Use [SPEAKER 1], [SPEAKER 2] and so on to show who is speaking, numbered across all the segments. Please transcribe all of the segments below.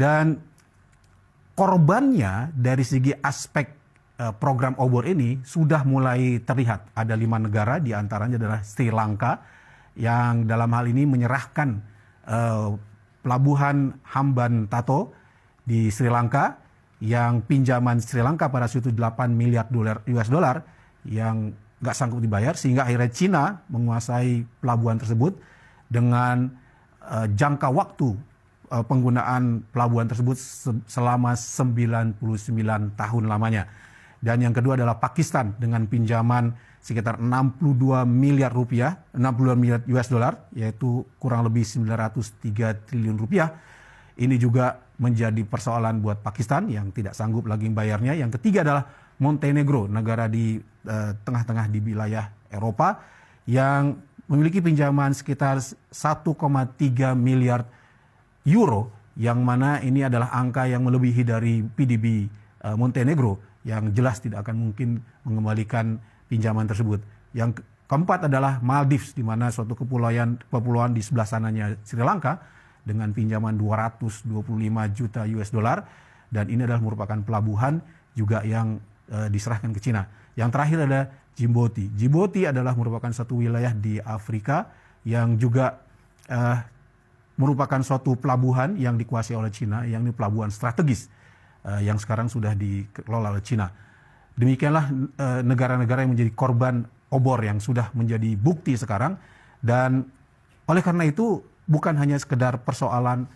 [SPEAKER 1] Dan korbannya dari segi aspek program obor ini sudah mulai terlihat. Ada 5 negara, diantaranya adalah Sri Lanka, yang dalam hal ini menyerahkan pelabuhan Hambantota di Sri Lanka, yang pinjaman Sri Lanka pada situ 8 miliar US dollar yang nggak sanggup dibayar, sehingga akhirnya Cina menguasai pelabuhan tersebut dengan jangka waktu penggunaan pelabuhan tersebut selama 99 tahun lamanya. Dan yang kedua adalah Pakistan dengan pinjaman sekitar 62 miliar US dollar, yaitu kurang lebih 903 triliun rupiah. Ini juga menjadi persoalan buat Pakistan yang tidak sanggup lagi membayarnya. Yang ketiga adalah Montenegro, negara di tengah-tengah di wilayah Eropa, yang memiliki pinjaman sekitar 1,3 miliar euro, yang mana ini adalah angka yang melebihi dari PDB Montenegro, yang jelas tidak akan mungkin mengembalikan pinjaman tersebut. Yang keempat adalah Maldives, di mana suatu kepulauan di sebelah sananya Sri Lanka dengan pinjaman 225 juta US dollar, dan ini adalah merupakan pelabuhan juga yang diserahkan ke Cina. Yang terakhir ada Djibouti. Djibouti adalah merupakan satu wilayah di Afrika yang juga merupakan suatu pelabuhan yang dikuasai oleh Cina, yang ini pelabuhan strategis yang sekarang sudah dikelola oleh Cina. Demikianlah negara-negara yang menjadi korban obor yang sudah menjadi bukti sekarang. Dan oleh karena itu bukan hanya sekedar persoalan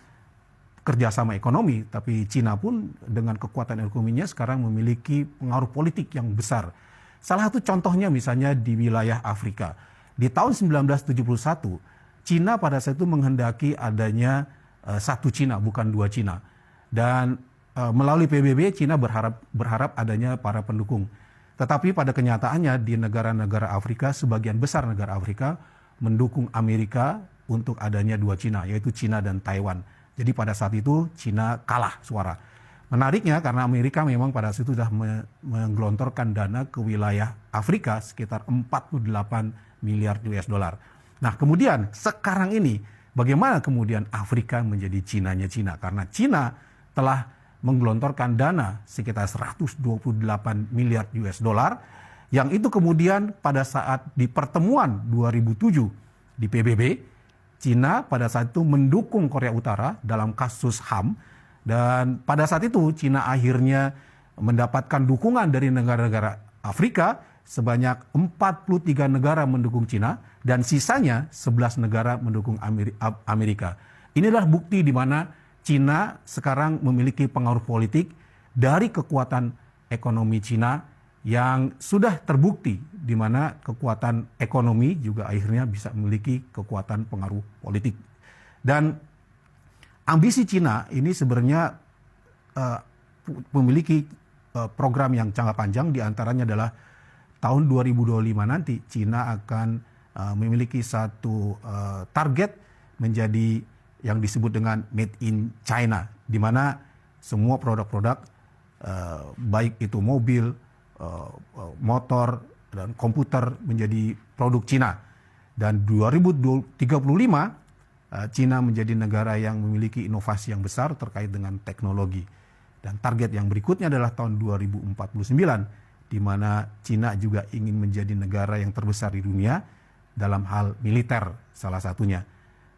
[SPEAKER 1] kerjasama ekonomi, tapi Cina pun dengan kekuatan ekonominya sekarang memiliki pengaruh politik yang besar. Salah satu contohnya misalnya di wilayah Afrika. Di tahun 1971, Cina pada saat itu menghendaki adanya satu Cina, bukan dua Cina. Dan melalui PBB, Cina berharap adanya para pendukung. Tetapi pada kenyataannya di negara-negara Afrika, sebagian besar negara Afrika mendukung Amerika untuk adanya dua Cina, yaitu Cina dan Taiwan. Jadi pada saat itu Cina kalah suara. Menariknya karena Amerika memang pada saat itu sudah menggelontorkan dana ke wilayah Afrika sekitar 48 miliar US dollar. Nah kemudian sekarang ini bagaimana kemudian Afrika menjadi Cinanya Cina? Karena Cina telah menggelontorkan dana sekitar 128 miliar US dollar, yang itu kemudian pada saat di pertemuan 2007 di PBB, Cina pada saat itu mendukung Korea Utara dalam kasus HAM, dan pada saat itu Cina akhirnya mendapatkan dukungan dari negara-negara Afrika sebanyak 43 negara mendukung Cina dan sisanya 11 negara mendukung Amerika. Inilah bukti di mana Cina sekarang memiliki pengaruh politik dari kekuatan ekonomi Cina yang sudah terbukti, di mana kekuatan ekonomi juga akhirnya bisa memiliki kekuatan pengaruh politik. Dan ambisi Cina ini sebenarnya memiliki program yang jangka panjang, diantaranya adalah tahun 2025 nanti Cina akan memiliki satu target menjadi yang disebut dengan Made in China, di mana semua produk-produk baik itu mobil, motor, dan komputer menjadi produk Cina. Dan 2035 Cina menjadi negara yang memiliki inovasi yang besar terkait dengan teknologi. Dan target yang berikutnya adalah tahun 2049, di mana Cina juga ingin menjadi negara yang terbesar di dunia dalam hal militer salah satunya,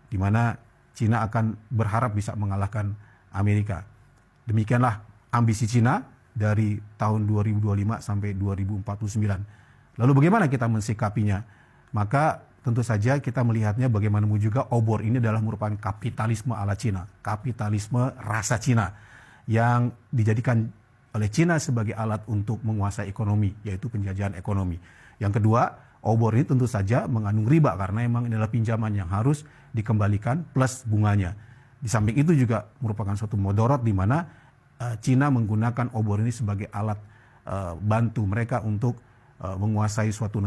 [SPEAKER 1] di mana Cina akan berharap bisa mengalahkan Amerika. Demikianlah ambisi Cina dari tahun 2025 sampai 2049. Lalu bagaimana kita mensikapinya? Maka tentu saja kita melihatnya bagaimana juga obor ini adalah merupakan kapitalisme ala Cina, kapitalisme rasa Cina yang dijadikan oleh Cina sebagai alat untuk menguasai ekonomi, yaitu penjajahan ekonomi. Yang kedua, obor ini tentu saja mengandung riba karena memang ini adalah pinjaman yang harus dikembalikan plus bunganya. Di samping itu juga merupakan suatu mudorot di mana Cina menggunakan obor ini sebagai alat bantu mereka untuk menguasai suatu negara.